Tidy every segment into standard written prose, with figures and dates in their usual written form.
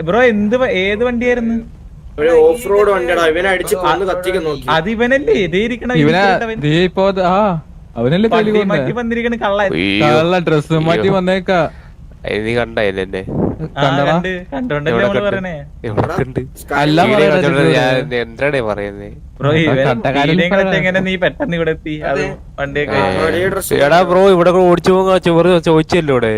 Bro എന്ത് ഏത് വണ്ടിയായിരുന്നു? Off road വണ്ടിയാടാ. ഇവനെ അടിച്ച് കൊന്ന് കത്തിക്കാൻ നോക്കി. അത് ഇവനല്ലേ അവനല്ലേ മാറ്റി വന്നിരിക്കണ കള്ള ഡ്രസ് മാറ്റി വന്നേക്കാ. നീ കണ്ടായില്ലേ കണ്ടോണ്ടല്ലേ പറയണേ. എന്താടേ പറയുന്നേ എങ്ങനെ നീ പെട്ടെന്ന് ഇവിടെ എത്തി? അത് വണ്ടിയൊക്കെ എടാ ബ്രോ ഇവിടെ ഓടിച്ചു പോകാ ചോദിച്ചല്ലോ ഇവിടെ.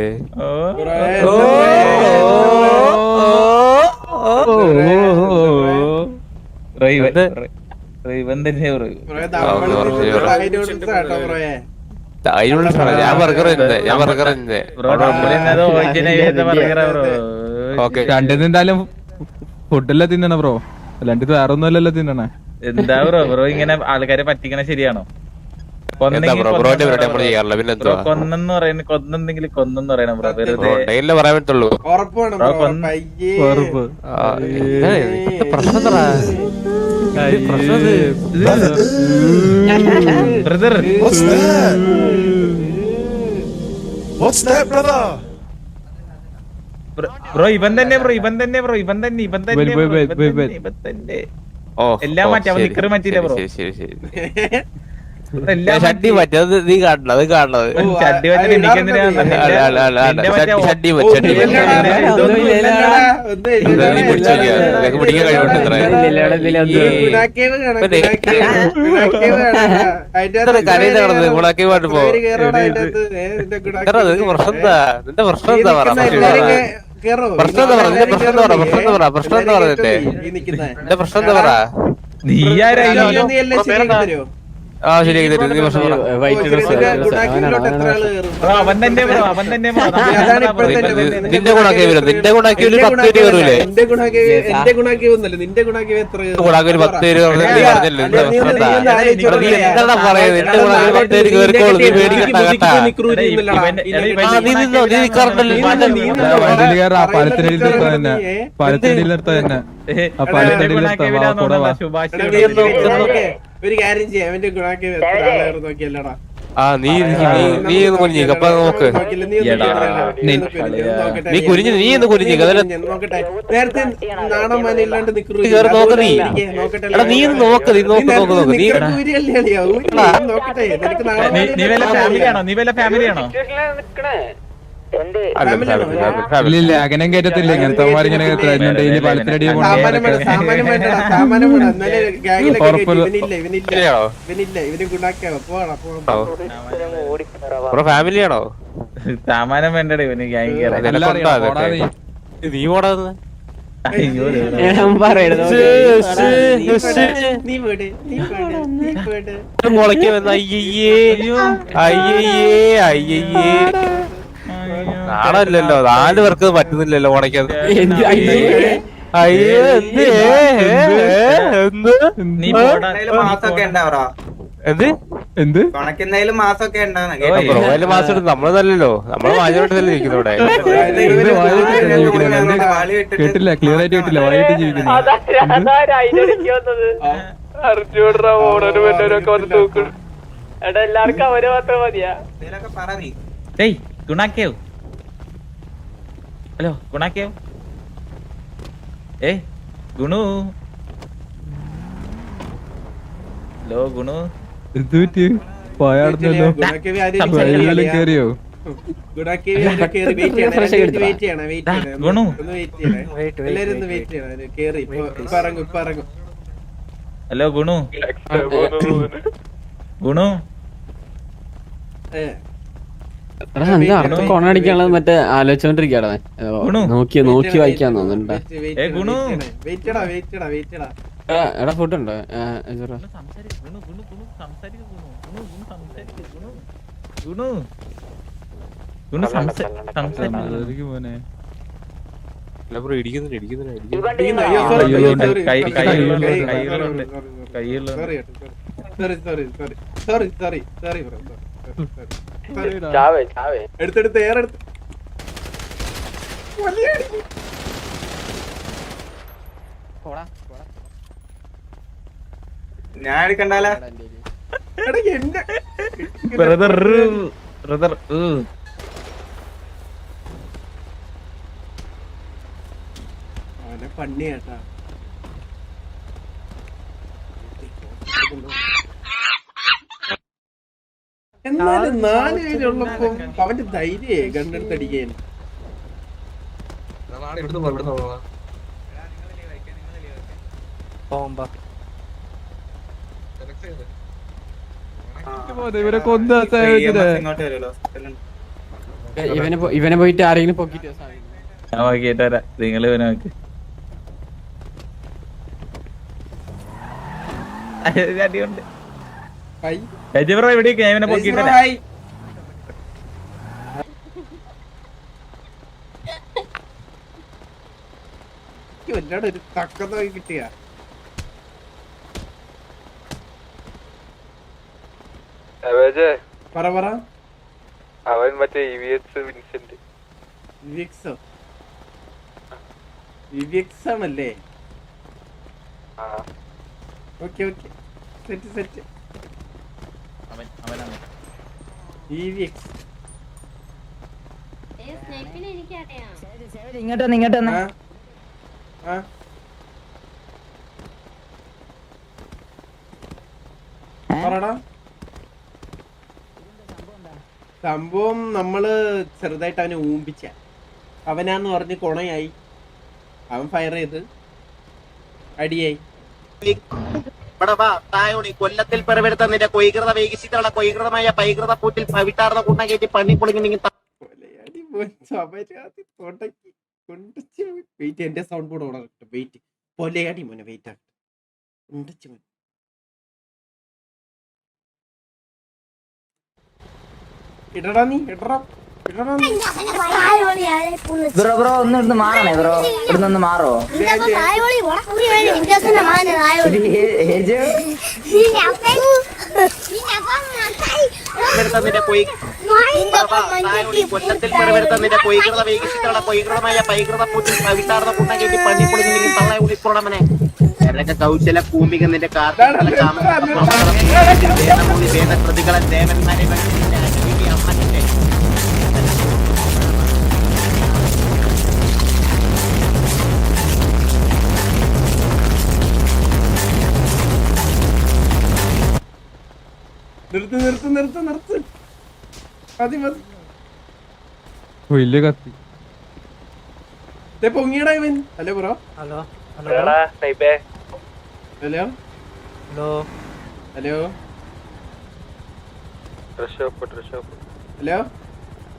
ഞാൻ ബർഗർ രണ്ടിനെന്തായാലും ഫുഡല്ലേ തിന്നണ ബ്രോ, അല്ലാണ്ട് വേറെ ഒന്നുമല്ലല്ലോ തിന്നണേ. എന്താ ബ്രോ ഇങ്ങനെ ആൾക്കാരെ പറ്റിക്കണ ശരിയാണോ? കൊന്നെന്ന് പറയുന്ന കൊന്നെന്തെങ്കിലും കൊന്നെന്ന് പറയണം ബ്രോ. വെറുതെ പറയാൻ പറ്റുള്ളൂ. ബ്രദർ ബ്രോ ഇവൻ തന്നെ എല്ലാം മാറ്റി. അവൻ നിക്കറ് മാറ്റിയില്ല ബ്രോ. ഷഡ്ഡി പറ്റത് നീ കാണണത് ഷഡ്ഡി പറ്റി എനിക്കെന്തിനാ പിടിക്കാൻ കഴിവുണ്ട്. കരയിൽ നടന്നത് ഗുണാക്കി പാട്ട് പോ. പ്രശ്നം എന്താ? നിന്റെ പ്രശ്നം എന്താ പറ? പ്രശ്നം എന്താ പറ? നിന്റെ പ്രശ്നം എന്താ പറ? പ്രശ്നം എന്താ പറഞ്ഞിട്ടേ? നിന്റെ പ്രശ്നം എന്താ പറ? നീ ആരായി? ശരിയാക്കി തരും. നീ പ്രശ്നം പറ. നിന്റെ ഗുണാക്കി വരും. നിന്റെ ഗുണാക്കി ഒരു 10 പേര് കയറൂലേ? ഗുണാക്കി ഒരു 10 പേര് പറഞ്ഞല്ലോ. എന്താ പറയുന്നത്? നിന്റെ ഗുണാക്കി 10 പേര് കയറിക്കോളൂ. നീ പേടിക്കണ്ട കേട്ടാ. നീ നിന്നോ, നീ നിക്കാറുണ്ടല്ലോ. പാലത്തിനടിയിൽ നിർത്താൻ തന്നെ, പാലത്തിനടിയിൽ നിർത്താൻ തന്നെ. ആ പാലത്തിനടിയിൽ ഒരു കാര്യം ചെയ്യാം. അവന്റെ ഗുണാക്കി നോക്കിയല്ലടാ. നീ കുഞ്ഞി അപ്പൊ നോക്ക്. നീ കുരിഞ്ഞ് നീ ഒന്ന് കുരിഞ്ഞ് നോക്കട്ടെ. നേരത്തെ നാണം മാനില്ലാണ്ട് നോക്ക്. നീ എടാ നീ ഒന്ന് നോക്ക്. നീ നോക്ക് നീ നോക്കട്ടെ. നിനക്ക് നീ വല്ല ഫാമിലിയാണോ? ഇല്ല അകനം കയറ്റത്തില്ല. ഇങ്ങനത്തെ ഇങ്ങനെ ഡെയിലി പാലത്തിനടി ഫാമിലിയാണോ? സാമാനം വേണ്ടേ ഇവന് ഗ്യാങ് നീ ഓടാന്ന് മുളയ്ക്ക് വന്ന അയ്യയ്യേ നാളല്ലല്ലോ. 4 പേർക്ക് പറ്റുന്നില്ലല്ലോ ഉണയ്ക്കത്. അയ്യോ എന്ത് മാസം നമ്മള് നല്ലല്ലോ. നമ്മള് മാജോട്ട് തന്നെ ഇരിക്കുന്നവിടെ. കേട്ടില്ല, ക്ലിയർ ആയിട്ട് കേട്ടില്ല. വായിട്ട് ജീവിക്കുന്നു. എല്ലാവർക്കും അവര് മാത്രം മതിയാ. ഗുണാക്കേവ് ഹലോ ഗുണാക്കേവ് ഗുണു ഹലോ ഗുണു പോയാടുന്നല്ലോ. കേറിയോ? ഗുണു ഹലോ ഗുണു ഗുണു കൊണടിക്കാനുള്ളത് മറ്റേ ആലോചിച്ചോണ്ടിരിക്കടാ. നോക്കി വായിക്കാൻ തോന്നുന്നുണ്ടാ. എടാ ഫുഡ് ഉണ്ടോ? എടുത്തെടുത്ത് ഏറെടുത്ത് ഞാൻ എടുക്കണ്ടാല. അവനെ പണ്ണി കേട്ടാ. എന്നാലും 4 പേരുള്ളപ്പോ അവന്റെ ധൈര്യേ കണ്ടെടുത്തടിക്കാൻ. ഇവരെ കൊന്ന ഇവനെ പോയിട്ട് ആരെങ്കിലും പൊക്കിട്ട് ഞാൻ നോക്കിയിട്ട് വരാം, നിങ്ങൾ ഇവനെ നോക്ക്. അടിയുണ്ട് ബ്രോ, ഇവിടെ ഞാൻ ഇവനെ പൊക്കിയിട്ട് വരാം. ഒരു തക്കത കിട്ടിയ പറ. അവൻ മറ്റേ വിൻസെന്റ് വിവിഎക്സ് ആണല്ലേ? Okay set. വിവിഎക്സ് ഇങ്ങോട്ട് പറടാ. സംഭവം നമ്മള് ചെറുതായിട്ട് അവനെ ഊമ്പിച്ച, അവനാന്ന് പറഞ്ഞ് കൊണയായി, അവൻ ഫയർ ചെയ്ത് അടിയായി. കൊല്ലത്തിൽ പിറവെടുത്ത നിന്റെ കൊയ്കൃത വേഗിച്ചിട്ടുള്ള കൊയ്കൃതമായ പൈകൃത പൂറ്റിൽ പവിട്ടാർന്ന കൂട്ടം കയറ്റി പണി പൊളിഞ്ഞെങ്കിൽ വെയിറ്റ്, എന്റെ സൗണ്ട് ബോർഡ് ഓണാ. വെയിറ്റ്, പൊലയാടി മോനെ, വെയിറ്റ് ആകട്ടെ. ഇടടാ നീ. ബ്രോ ഒന്ന് മാറണേ ബ്രോ, ഇവിടുന്ന് മാറോ. കൊല്ലത്തിൽ പിറവെടുത്ത നിന്റെ കൊയ്കൃത വേഗിച്ചിട്ടുള്ള കൊയ്കൃതമായ പൈകൃത പൂറ്റിൽ പവിട്ടാർന്ന കൂട്ടം കയറ്റി പണി പൊളിഞ്ഞെങ്കിൽ തള്ളയെ ഉളിപ്പുറമനെ കൗശല ഭൂമിക നിന്റെ വേദകൃതികളെ ദേവന്മാരെ അമ്മന്റെ നിർത്ത്. മതി. വലിയ കത്തി. പൊങ്ങിയടാ ഇവൻ. Hello bro.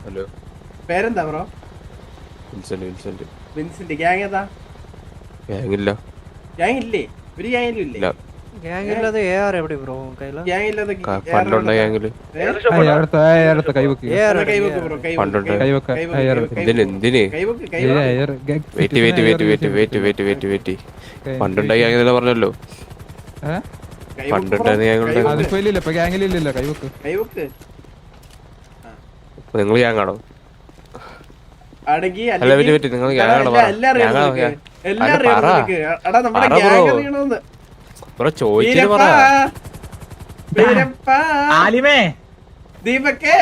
ഹലോ പേരെന്താ ബ്രോ? വിൻസെന്റ്. ഗ്യാങ് ഏതാ? ഗ്യാങ് ഇല്ലേ? ഒരു ഗ്യാങ്ങിലും ഇല്ലേ? ഗ്യാങ്ങില്ലാതെ AR എവിടെ ബ്രോ? ഗ്യാങ്ങില്ലാതെ കൈവെക്ക്. പണ്ടുണ്ടായി അങ്ങനെ പറഞ്ഞല്ലോ. അതിപ്പോ ഇല്ല, ഇപ്പൊ ഗ്യാങ്ങിലില്ല. കൈവെക്ക്. നിങ്ങൾ ഗ്യാങ്ങാണോ? ആണെങ്കിൽ നിങ്ങൾ ഗ്യാങ്ങാണോ? ബ്രോ ചോദിച്ചിട്ട് പറ. ദീപക്കേ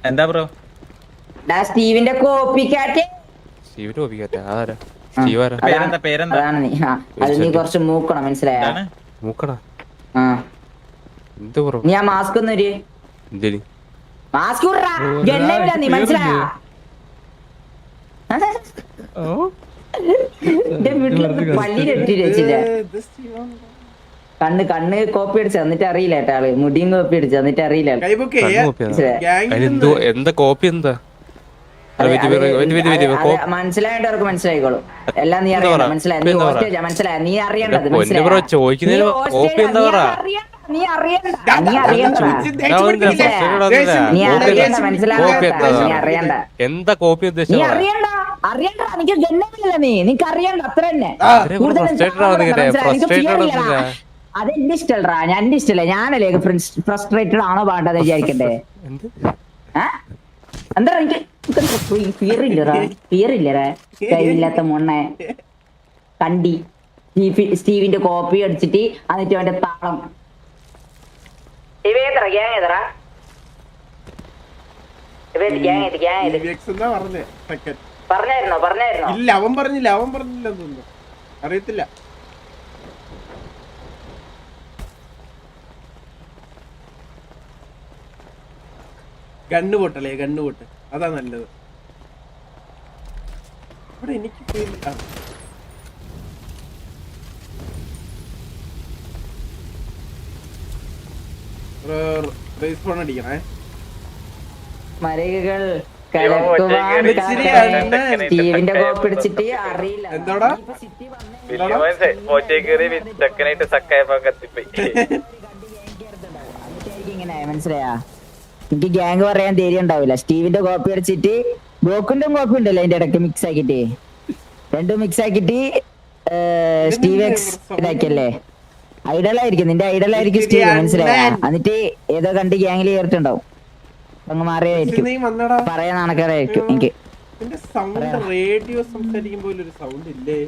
എന്താ ബ്രോ? സ്റ്റീവിന്റെ കോപ്പിക്കാറ്റ്. ആരാ? പേരെന്താ? അത് നീ കുറച്ച് മൂക്കണം, മനസ്സിലായ? മൂക്കടാ. എന്ത് ബ്രോ? നീ ആ മാസ്ക് ഒന്നൊരു മാസ്ക് നീ മനസ്സിലായ? പള്ളിയിലിട്ടി വെച്ചില്ല. കണ്ണ് കോപ്പി അടിച്ചു എന്നിട്ട് അറിയില്ല കേട്ടോ ആള്. മുടിയും കോപ്പി അടിച്ചു എന്നിട്ട് അറിയില്ല. എന്താ കോപ്പി? എന്താ മനസ്സിലായവർക്ക് മനസ്സിലായിക്കോളും. എല്ലാം നീ അറിയണ്ട, മനസ്സിലായി? നീ ഹോസ്റ്റേജാ, മനസ്സിലായി? നീ അറിയേണ്ടത് കോപ്പി എന്താ പറ. നീ അറിയണ്ട, മനസ്സിലാകണ്ട. എന്താ കോപ്പി ഉദ്ദേശിച്ച? നീ അറിയണ്ട, നിനക്ക് ജന്മമില്ല. നിനക്ക് അറിയണ്ട, അത്ര തന്നെ. അതെന്റെ ഇഷ്ടല്ല. ഞാൻ എന്റെ ഇഷ്ടല്ല. ഞാനല്ലേ ഫ്രസ്ട്രേറ്റഡ് ആണോ വേണ്ടതെന്ന് വിചാരിക്കണ്ടേ? എന്താ എനിക്ക് ഫിയറില്ലടാ. കഴിവില്ലാത്ത മൊണ്ണെ കണ്ടി. സ്റ്റീവിന്റെ കോപ്പി അടിച്ചിട്ട് എന്നിട്ട് അവന്റെ താളം പറഞ്ഞായിരുന്നോ ഇല്ല അവൻ പറഞ്ഞില്ല തോന്നുന്നു അറിയത്തില്ല. ഗണ്ണ് പൊട്ടല്ലേ ഗണ്ണ് പൊട്ട് അതാ നല്ലത്. ഇവിടെ എനിക്ക് റേസ് അടിക്കണേ. മരകൾ സ്റ്റീവിന്റെ കോപ്പ് പിടിച്ചിട്ട് അറിയില്ല. എന്താടാ ഇങ്ങനെ മനസ്സിലായാ? എനിക്ക് ഗ്യാങ് പറയാൻ ധൈര്യം ഉണ്ടാവില്ല. സ്റ്റീവിന്റെ കോപ്പി അടിച്ചിട്ട് ഗോക്കുന്റെ കോപ്പി ഉണ്ടല്ലോ അതിന്റെ ഇടയ്ക്ക് മിക്സ് ആക്കിട്ട് രണ്ടും മിക്സ് ആക്കിട്ട് സ്റ്റീവ് എക്സ് ഇതാക്കിയല്ലേ. ഐഡലായിരിക്കും നിന്റെ ഐഡലായിരിക്കും സ്റ്റീവ് മനസ്സിലായ? എന്നിട്ട് ഏതോ കണ്ട് ഗ്യാങ്ങിൽ ചേർത്തുണ്ടാവും. അങ്ങ് മാറിയായിരിക്കും പറയാൻ നടക്കാറായിരിക്കും എനിക്ക്. റേഡിയോ സംസാരിക്കുമ്പോൾ ഒരു സൗണ്ട് ഇല്ലേ?